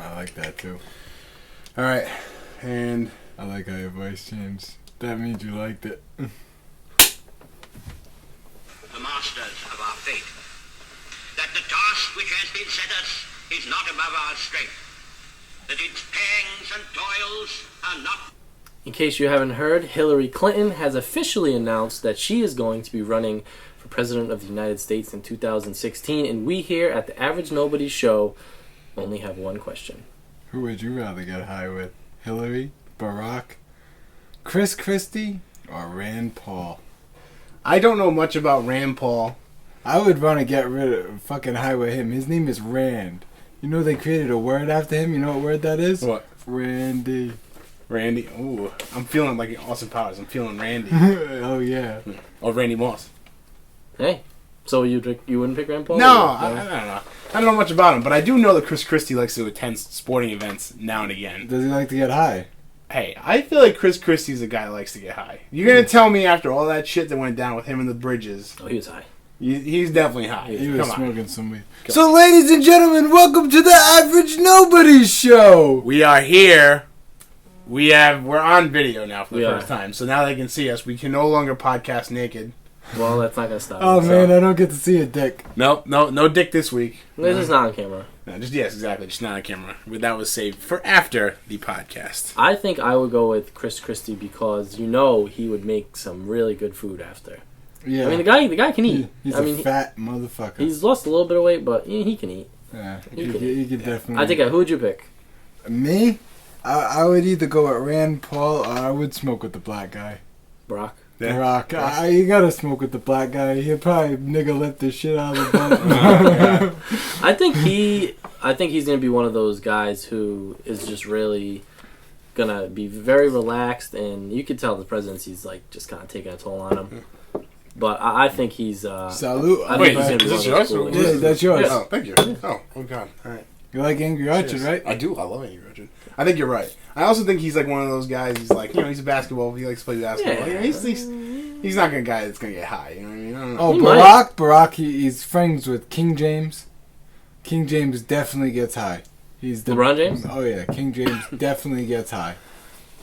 I like that too. All right, and I like how your voice changed. That means you liked it. The masters of our fate. That the task which has been set us is not above our strength. That its pangs and toils are not... In case you haven't heard, Hillary Clinton has officially announced that she is going to be running for President of the United States in 2016, and we here at the Average Nobodies show only have one question. Who would you rather get high with? Hillary, Barack, Chris Christie, or Rand Paul? I don't know much about Rand Paul. I would want to get rid of fucking high with him. His name is Rand. You know they created a word after him? You know what word that is? What? Randy. Randy. Ooh, I'm feeling like Austin Powers. I'm feeling Randy. Oh, yeah. Or Randy Moss. Hey, so you wouldn't pick Rand Paul? No, I don't know. I don't know much about him, but I do know that Chris Christie likes to attend sporting events now and again. Does he like to get high? Hey, I feel like Chris Christie's a guy that likes to get high. You're going to tell me after all that shit that went down with him and the Bridges. Oh, he was high. He's definitely high. He was Come on. smoking some weed. So, ladies and gentlemen, welcome to the Average Nobodies show. We are here. We're on video now for the We first are. time. So now they can see us. We can no longer podcast naked. Well, that's not going to stop. Oh, me, man, so. I don't get to see a dick. No dick this week. This is not on camera. No, yes, exactly. Just not on camera. That was saved for after the podcast. I think I would go with Chris Christie because he would make some really good food after. Yeah. I mean, the guy can eat. He's I mean, fat motherfucker. he's lost a little bit of weight, but he can eat. Yeah, He he could- could definitely. I think. Who would you pick? Me? I would either go with Rand Paul or I would smoke with the black guy. Barack. Yeah. Barack. You gotta smoke with the black guy. He'll probably nigga lift the shit out of the butt. I think he's gonna be one of those guys who is just really gonna be very relaxed, and you could tell the presidency's like just kind of taking a toll on him. But I think he's. Salute. I Wait, think he's gonna be is this one of those yours? cool Or- ones. Yeah, that's yours. Oh, thank you. Oh God. All right. You like Angry Orchard, Cheers. right? I do. I love Angry Orchard. I think you're right. I also think he's like one of those guys. He's like, he's a basketball. He likes to play basketball. Yeah. He's not a guy that's gonna get high. You know what I mean? I don't know. Oh, He Barack, he's friends with King James. King James definitely gets high. He's the LeBron James? Oh yeah, King James definitely gets high.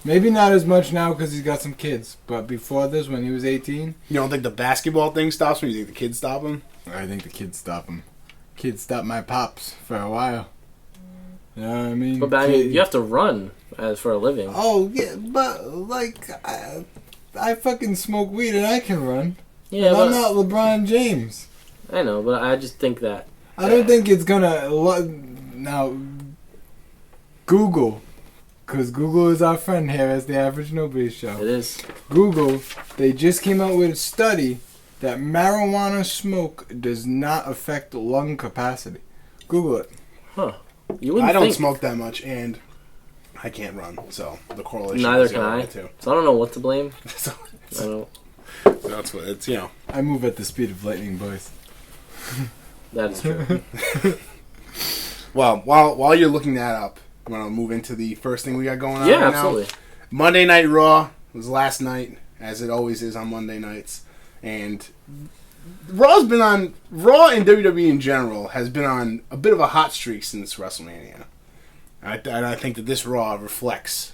Maybe not as much now because he's got some kids, but before this, when he was 18, You don't think the basketball thing stops him? You think the kids stop him? I think the kids stop him. Kids stopped my pops for a while. You know what I mean? But I mean, you have to run for a living. Oh yeah, but like I fucking smoke weed and I can run. Yeah, And I'm but not LeBron James. I know, but I just think that. I don't think it's gonna now. Google, because Google is our friend here as the Average Nobody Show. It is. Google, they just came out with a study that marijuana smoke does not affect lung capacity. Google it. Huh. You wouldn't I don't think. smoke that much, and I can't run, so the correlation. Neither is can the other I. way, too. So I don't know what to blame. So I don't. that's what it's. I move at the speed of lightning, boys. That is true. Well, while you're looking that up, you want to move into the first thing we got going on Yeah, right absolutely. now? Monday Night Raw was last night, as it always is on Monday nights. And Raw and WWE in general has been on a bit of a hot streak since WrestleMania. And I think that this Raw reflects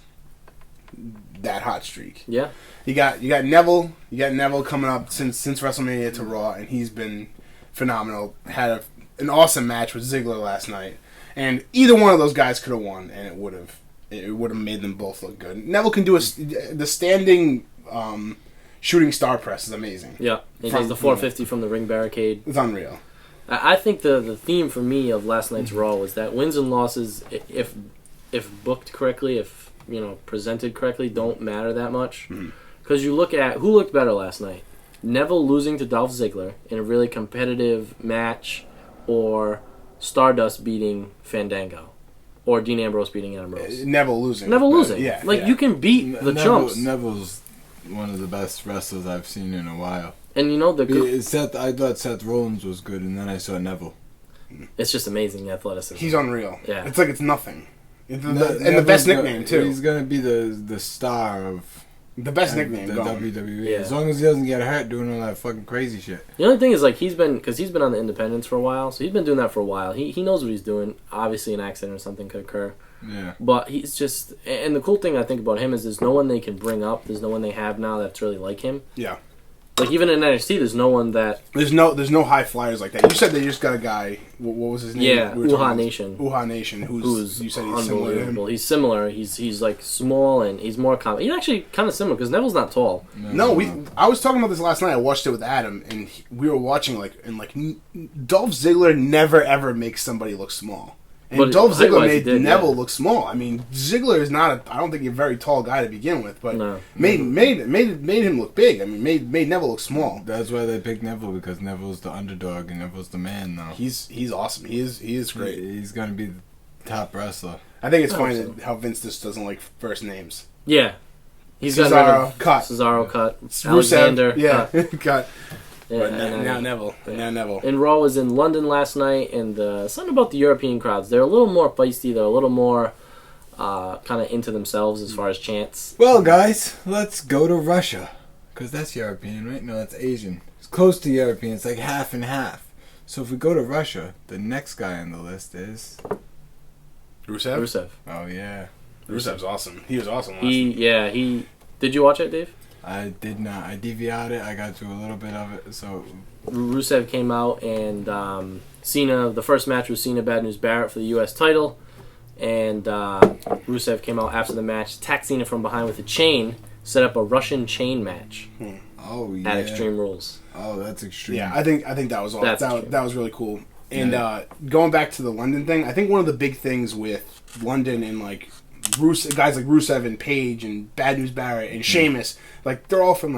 that hot streak. Yeah. You got Neville. You got Neville coming up since WrestleMania to Raw, and he's been phenomenal. Had an awesome match with Ziggler last night, and either one of those guys could have won, and it would have made them both look good. Neville can do the standing shooting star press is amazing. Yeah. He does the 450 from the ring barricade. It's unreal. I think the theme for me of last night's Raw was that wins and losses, if booked correctly, if presented correctly, don't matter that much. Because you look at who looked better last night: Neville losing to Dolph Ziggler in a really competitive match, or Stardust beating Fandango, or Dean Ambrose beating Ambrose. Neville losing. Neville losing. Yeah. You can beat the chumps. Neville's one of the best wrestlers I've seen in a while. And I thought Seth Rollins was good, and then I saw Neville. it's just amazing athleticism. He's unreal. Yeah. It's like it's nothing. And the best nickname too. He's gonna be the star of The best nickname the going. WWE. Yeah. As long as he doesn't get hurt doing all that fucking crazy shit. The only thing is, like, he's been on the independents for a while, so he's been doing that for a while. He knows what he's doing. Obviously, an accident or something could occur. Yeah. But he's just... And the cool thing I think about him is there's no one they can bring up. There's no one they have now that's really like him. Yeah. Like, even in NXT, there's no one that... There's no high flyers like that. You said they just got a guy. What was his name? Yeah, We were talking Uha about Nation. Uha Nation, who's you said he's similar to him. unbelievable. He's similar. He's like small and he's more common. He's actually kind of similar because Neville's not tall. No, I was talking about this last night. I watched it with Adam, and we were watching Dolph Ziggler never ever makes somebody look small, and But Dolph Ziggler height-wise, he made did, Neville yeah. look small. I mean, Ziggler is not I don't think he's a very tall guy to begin with, but No. made him look big. I mean, made Neville look small. That's why they picked Neville, because Neville's the underdog and Neville's the man now. He's awesome. He is great. He's gonna be the top wrestler. I think it's I funny hope that how Vince just doesn't like first names. Yeah. He's Cesaro, got rid of cut. Cesaro cut. Rusev, Alexander yeah, cut. cut. Yeah, But and now then- Neville. yeah. Now Neville. And Raw was in London last night, and something about the European crowds. They're a little more feisty. They're a little more kind of into themselves as far as chants. Well, guys, let's go to Russia, because that's European, right? No, that's Asian. It's close to European. It's like half and half. So if we go to Russia, the next guy on the list is... Rusev. Rusev. Oh, yeah. Rusev's awesome. He was awesome last night. He. Did you watch it, Dave? I did not. I DVR'd it. I got through a little bit of it, so... Rusev came out, and Cena. The first match was Cena Bad News Barrett for the U.S. title, and Rusev came out after the match, attacked Cena from behind with a chain, set up a Russian chain match Oh, yeah. at Extreme Rules. Oh, that's extreme. Yeah, I think that was all. That's That true. was really cool. And Yeah. going back to the London thing, I think one of the big things with London and like guys like Rusev and Page and Bad News Barrett and Sheamus, like they're all from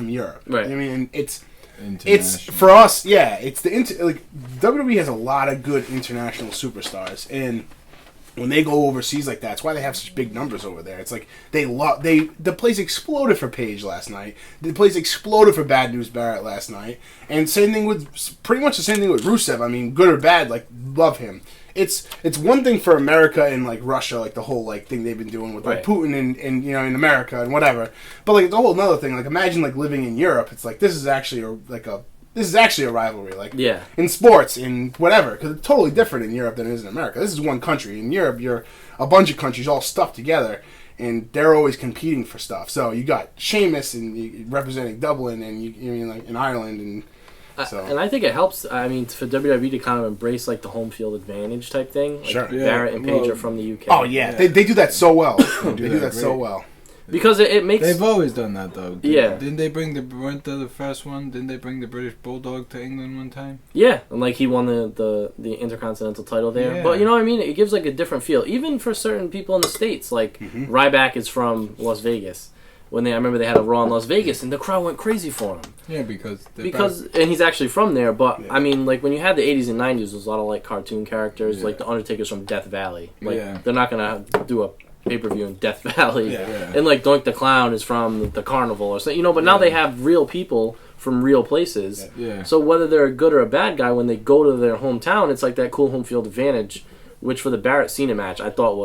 Europe. Right. I mean, it's International. for us. Yeah, it's WWE has a lot of good international superstars, and when they go overseas like that, that's why they have such big numbers over there. It's like the place exploded for Paige last night. The place exploded for Bad News Barrett last night, and pretty much the same thing with Rusev. I mean, good or bad, like love him. It's one thing for America and like Russia, like the whole like thing they've been doing with like Right. Putin and in America and whatever. But like it's a whole another thing. Like imagine like living in Europe. It's like this is actually a rivalry. Like Yeah. in sports, in whatever, because it's totally different in Europe than it is in America. This is one country. In Europe, you're a bunch of countries all stuck together, and they're always competing for stuff. So you got Sheamus and representing Dublin, and you mean like in Ireland, and so And I think it helps. I mean, for WWE to kind of embrace like the home field advantage type thing. Like Sure. Yeah, Barrett and Page well- are from the UK. oh yeah, Yeah. They do that so well. They do that that so great. well. Because it makes. They've always done that, though. Yeah. Didn't they weren't they the first one? Didn't they bring the British Bulldog to England one time? Yeah, and like he won the Intercontinental title there. Yeah. But you know what I mean? It gives like a different feel. Even for certain people in the States, like Ryback is from Las Vegas. I remember they had a Raw in Las Vegas and the crowd went crazy for him. Yeah, because And he's actually from there, but Yeah. I mean, like when you had the 80s and 90s, there was a lot of like cartoon characters, Yeah. like the Undertaker's from Death Valley. Like Yeah. they're not gonna do a pay-per-view in Death Valley. Yeah. And like Doink the Clown is from the Carnival or something, but now they have real people from real places. Yeah. So whether they're a good or a bad guy, when they go to their hometown, it's like that cool home field advantage, which for the Barrett Cena match I thought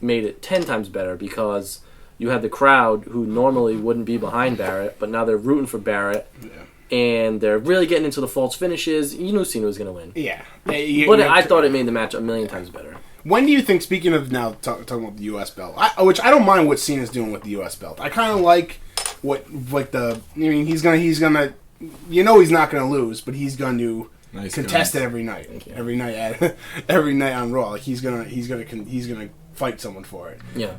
made it 10 times better because you had the crowd who normally wouldn't be behind Barrett, but now they're rooting for Barrett. Yeah. And they're really getting into the false finishes. You knew Cena was going to win. Yeah. But I thought it made the match a million times better. When do you think? Speaking of now talking about the U.S. belt, which I don't mind what Cena's doing with the U.S. belt. I kind of like he's gonna. You know he's not gonna lose, but he's going to Nice contest guns. it every night. Thank you. Every night every night on Raw. Like he's gonna fight someone for it. Yeah.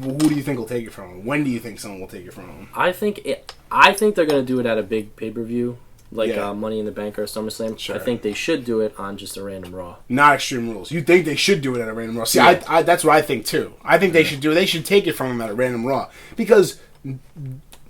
Who do you think will take it from him? When do you think someone will take it from him? I think they're going to do it at a big pay-per-view, like Yeah. Money in the Bank or SummerSlam. Sure. I think they should do it on just a random Raw. Not Extreme Rules. You think they should do it at a random Raw? See, Yeah. I that's what I think too. I think they should do. They should take it from him at a random Raw because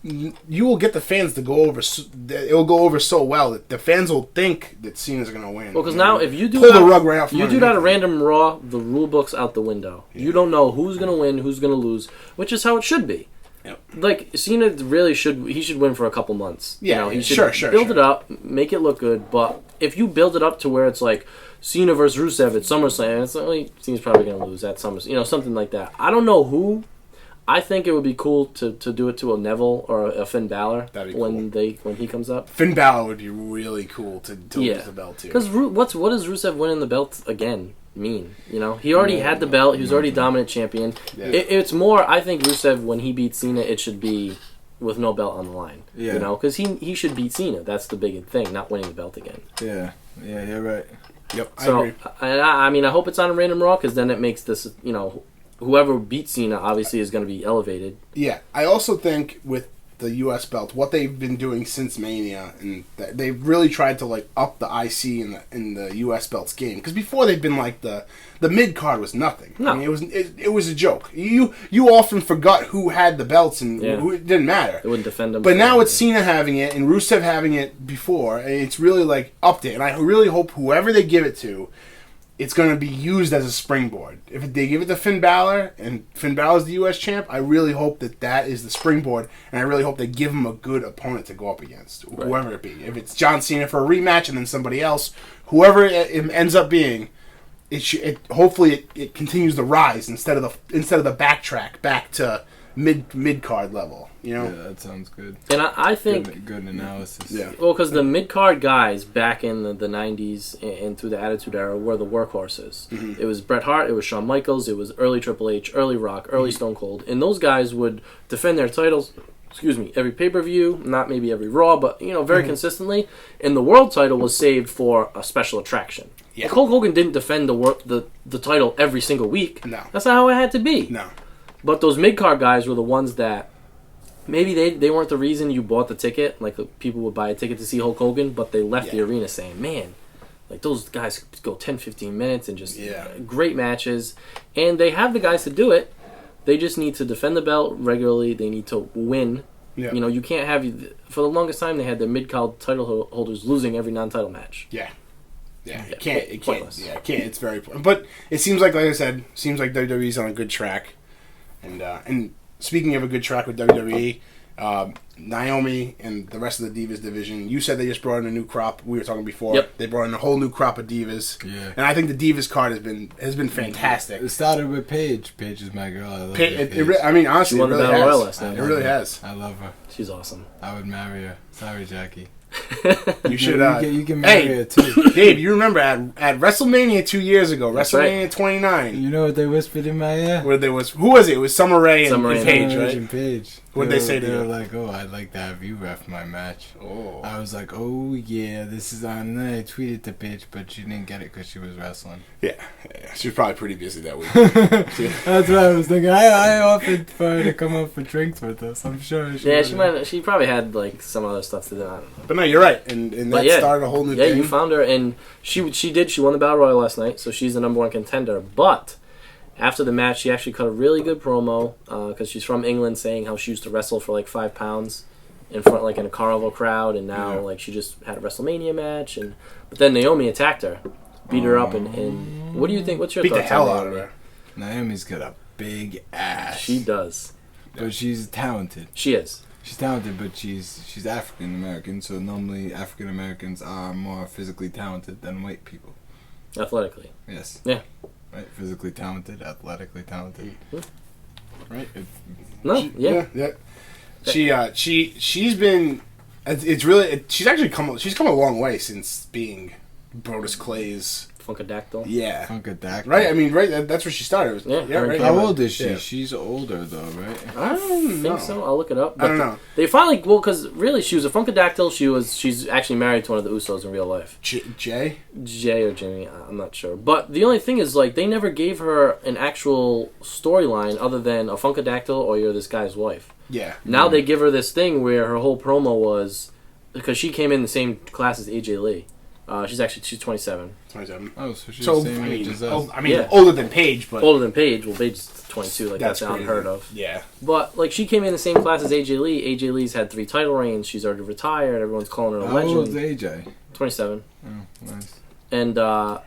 you will get the fans to go over. It will go over so well that the fans will think that Cena's going to win. Well, because now if you do pull that, the rug right out from you do that at a underneath random Raw, the rule book's out the window. You don't know who's going to win, who's going to lose, which is how it should be. Yep. Like Cena really should win for a couple months. Yeah, he should sure, build sure. it up, make it look good. But if you build it up to where it's like Cena versus Rusev at SummerSlam, it's like Cena's probably going to lose at SummerSlam, something like that. I don't know who. I think it would be cool to do it to a Neville or a Finn Balor That'd be when he comes up. Finn Balor would be really cool to lose the belt too. Because what does Rusev winning the belt again mean? You know, he already had the belt. He was already dominant champion. Yeah. It's more. I think Rusev, when he beats Cena, it should be with no belt on the line. Yeah. You know, because he should beat Cena. That's the big thing, not winning the belt again. Yeah, you're right. Yep, I So agree. I mean, I hope it's on a random Raw because then it makes this. You know, whoever beats Cena obviously is going to be elevated. Yeah, I also think with the U.S. belt, what they've been doing since Mania, and they've really tried to like up the IC in the U.S. belt's game. Because before they've been like the mid card was nothing. No. I mean, it was a joke. You often forgot who had the belts and who it didn't matter. It wouldn't defend them. But now it's Cena having it and Rusev having it before, and it's really like upped it. And I really hope whoever they give it to, it's going to be used as a springboard. If they give it to Finn Balor, and Finn Balor's the U.S. champ, I really hope that is the springboard, and I really hope they give him a good opponent to go up against, whoever it be. If it's John Cena for a rematch and then somebody else, whoever it ends up being, hopefully it continues the rise instead of the backtrack back to mid card level. You know, Yeah, that sounds good. And I think Good analysis. Yeah. well, because the mid card guys back in the 90s and through the Attitude Era were the workhorses. Mm-hmm. It was Bret Hart, it was Shawn Michaels, it was early Triple H, early Rock, early Stone Cold, and those guys would defend their titles. Every pay-per-view, not maybe every Raw, but very consistently. And the world title was saved for a special attraction. Yeah. Like Hulk Hogan didn't defend the title every single week. No. That's not how it had to be. No. But those mid-card guys were the ones that maybe they weren't the reason you bought the ticket. Like, people would buy a ticket to see Hulk Hogan, but they left the arena saying, man, like, those guys go 10, 15 minutes and just great matches. And they have the guys to do it. They just need to defend the belt regularly. They need to win. Yeah. You know, you can't have... For the longest time, they had their mid-card title holders losing every non-title match. Yeah. Yeah, it can't. Pointless. Yeah, it can't. It's very. But it seems like I said, WWE's on a good track. And speaking of a good track with WWE, Naomi and the rest of the Divas division, you said they just brought in a new crop. We were talking before. Yep. They brought in a whole new crop of Divas. Yeah. And I think the Divas card has been fantastic. It started with Paige. Paige is my girl. I love I mean, honestly, She won it the really Battle Royal has. last night. It really has. I love her. She's awesome. I would marry her. Sorry, Jackie. You should. You can marry her too. Dave, you remember at WrestleMania 2 years ago, That's WrestleMania right. 29. You know what they whispered in my ear? Where there was who was it? It was Summer Rae and Summer Rae and Paige, Paige right? and Paige. What'd they say to They were you? like, "Oh, I'd like to have you ref my match." Oh. I was like, "Oh yeah, this is on." And then I tweeted to Paige, but she didn't get it because she was wrestling. Yeah, she was probably pretty busy that week. That's what I was thinking. I offered for her to come up for drinks with us. I'm sure. She probably had like some other stuff to do. I don't know. But no, you're right, and But that started a whole new Yeah, thing. you found her, and she won the Battle Royal last night, so she's the number one contender. But after the match, she actually cut a really good promo because she's from England, saying how she used to wrestle for like 5 pounds in front, like in a carnival crowd, and now like she just had a WrestleMania match. But then Naomi attacked her, beat her up, and what do you think? What's your Beat the thoughts hell on out of Naomi? her. Naomi's got a big ass. She does. But she's talented. She is. She's talented, but she's African American, so normally African Americans are more physically talented than white people. Athletically. Yes. Yeah. Right? Physically talented, athletically talented. Right? No. She's been. It's really. She's actually come a long way since being Brodus Clay's. Funkadactyl. Yeah. Funkadactyl. Right. I mean, right. That's where she started. Right. How old is she? Yeah. She's older though, right? I don't think so. I'll look it up. I don't know. They finally, because really, she was a Funkadactyl. She's actually married to one of the Usos in real life. Jay. Jay or Jimmy, I'm not sure. But the only thing is, like, they never gave her an actual storyline other than a Funkadactyl or you're this guy's wife. Yeah. Now they give her this thing where her whole promo was because she came in the same class as AJ Lee. She's 27. 27. Oh, so she's So the same age as us. Yeah. older than Paige, but Older than Paige. Well, Paige's 22. Like that's crazy. unheard of. Yeah. But like she came in the same class as AJ Lee. AJ Lee's had 3 title reigns. She's already retired. Everyone's calling her a How old is legend. AJ? 27. Oh, nice. And or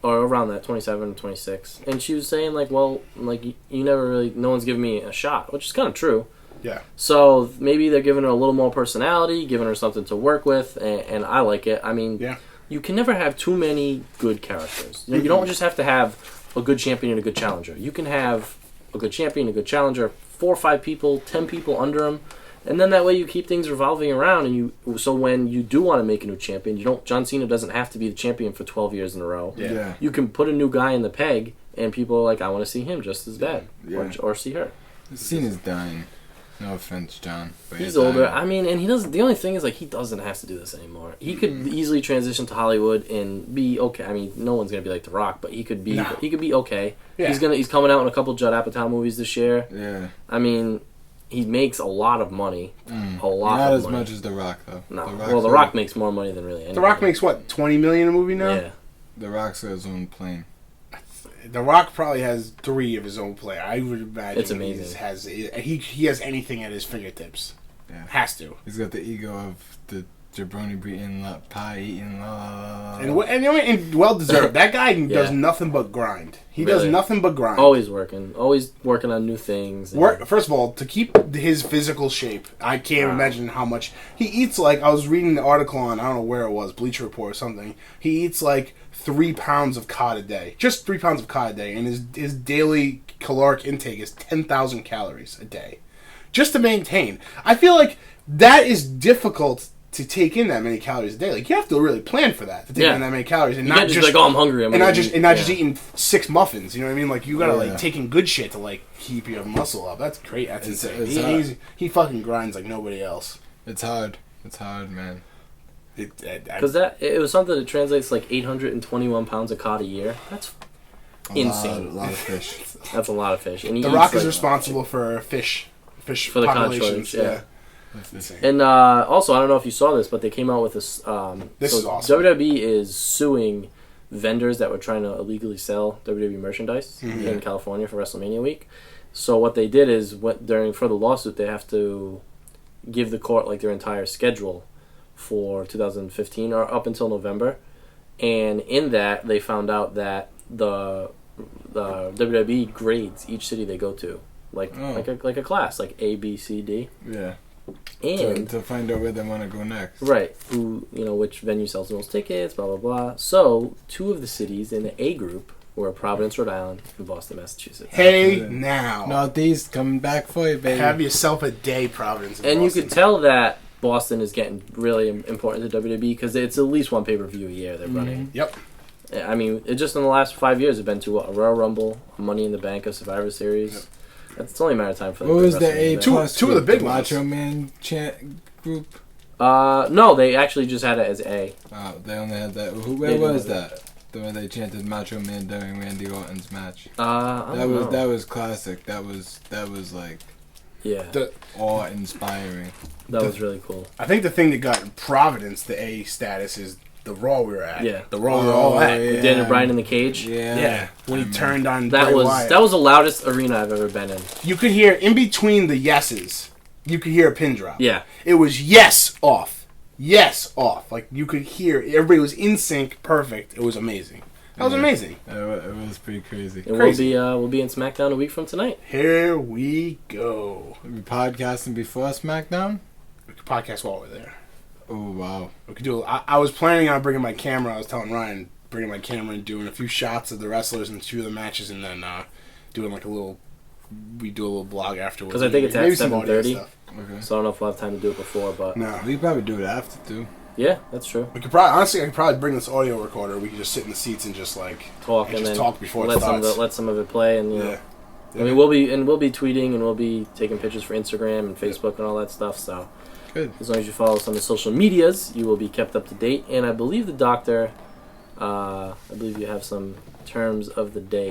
around that, 27, 26. And she was saying like, well, like you never really, no one's giving me a shot, which is kind of true. Yeah. So maybe they're giving her a little more personality, giving her something to work with, and I like it. I mean, you can never have too many good characters. You don't just have to have a good champion and a good challenger. You can have a good champion, a good challenger, 4 or 5 people, 10 people under him. And then that way you keep things revolving around, and so when you do want to make a new champion, John Cena doesn't have to be the champion for 12 years in a row. Yeah. You can put a new guy in the peg, and people are like, I want to see him just as bad, Yeah. or see her. Cena's dying. No offense, John. But He's you're older. dying. I mean, and he doesn't. The only thing is, like, he doesn't have to do this anymore. He could easily transition to Hollywood and be okay. I mean, no one's gonna be like The Rock, but he could be. No. He could be okay. Yeah. He's coming out in a couple Judd Apatow movies this year. Yeah. I mean, he makes a lot of money. A lot. Not of as money. much as The Rock, though. No. The Rock makes more money than really anyone. The Rock makes what, $20 million a movie now? Yeah. The Rock's got his own plane. The Rock probably has 3 of his own play. I would imagine It's amazing. He has anything at his fingertips. Yeah. Has to. He's got the ego of the jabroni eating pie eating la. And well deserved. That guy does nothing but grind. He does Really. nothing but grind. Always working on new things. and- First of all, to keep his physical shape, I can't imagine how much he eats. Like, I was reading the article on, I don't know where it was, Bleacher Report or something. He eats like 3 pounds of cod a day, just 3 pounds of cod a day, and his daily caloric intake is 10,000 calories a day, just to maintain. I feel like that is difficult to take in that many calories a day. Like, you have to really plan for that, to take in that many calories, and You not can't just like, oh, I'm hungry. not just eating 6 muffins. You know what I mean? Like, you gotta like taking good shit to like keep your muscle up. That's great. That's insane. He fucking grinds like nobody else. It's hard. It's hard, man. Because it was something that translates like 821 pounds of cod a year. That's insane. A lot of fish. That's a lot of fish. And he The eats, Rock is like, responsible for fish For the cod populations. shortage, yeah. That's insane. And also, I don't know if you saw this, but they came out with this. This so is awesome. WWE is suing vendors that were trying to illegally sell WWE merchandise in California for WrestleMania week. So what they did is, for the lawsuit, they have to give the court like their entire schedule for 2015 or up until November, and in that they found out that the WWE grades each city they go to like a class, like A, B, C, D. Yeah. And to find out where they want to go next. right, which venue sells the most tickets, blah blah blah. So 2 of the cities in the A group were Providence, Rhode Island, and Boston, Massachusetts. Hey, now. Northeast coming back for you, baby. Have yourself a day, Providence. And you Boston. could tell that Boston is getting really important to WWE because it's at least one pay-per-view a year they're running. Yep. I mean, it just in the last 5 years have been to a Royal Rumble, a Money in the Bank, a Survivor Series. Yep. It's only a matter of time for What was the A Two plus of the group? big ones. Macho Man group? No, they actually just had it as A. They only had that. Where was that? The way they chanted Macho Man during Randy Orton's match. That was classic. That was like awe-inspiring. That was really cool. I think the thing that got Providence the A status is the Raw we were at. Yeah. The Raw we were all at. yeah. Daniel Bryan in the cage. Yeah. When he turned on That Bray was Wyatt. that was the loudest arena I've ever been in. You could hear, in between the yeses, you could hear a pin drop. Yeah. It was yes, off. Yes, off. Like, you could hear, everybody was in sync, perfect. It was amazing. That was amazing. It was pretty crazy. And Crazy. we'll be in SmackDown a week from tonight. Here we go. We podcasting before SmackDown? We could podcast while we're there. Oh, wow. We could do. I was planning on bringing my camera. I was telling Ryan, bringing my camera and doing a few shots of the wrestlers and 2 of the matches, and then doing like a little. We do a little blog afterwards. Because I think it's at Maybe some audio 7:30. stuff. Okay. So I don't know if we'll have time to do it before, but No, We could probably do it after, too. yeah, that's true. we could probably. Honestly, I could probably bring this audio recorder. We could just sit in the seats and just like Talk and and just then talk before it let starts. some of it play, and Yeah. I mean we'll be tweeting and we'll be taking pictures for Instagram and Facebook and all that stuff. So Good. as long as you follow us on the social medias, you will be kept up to date. And I believe the doctor, I believe you have some terms of the day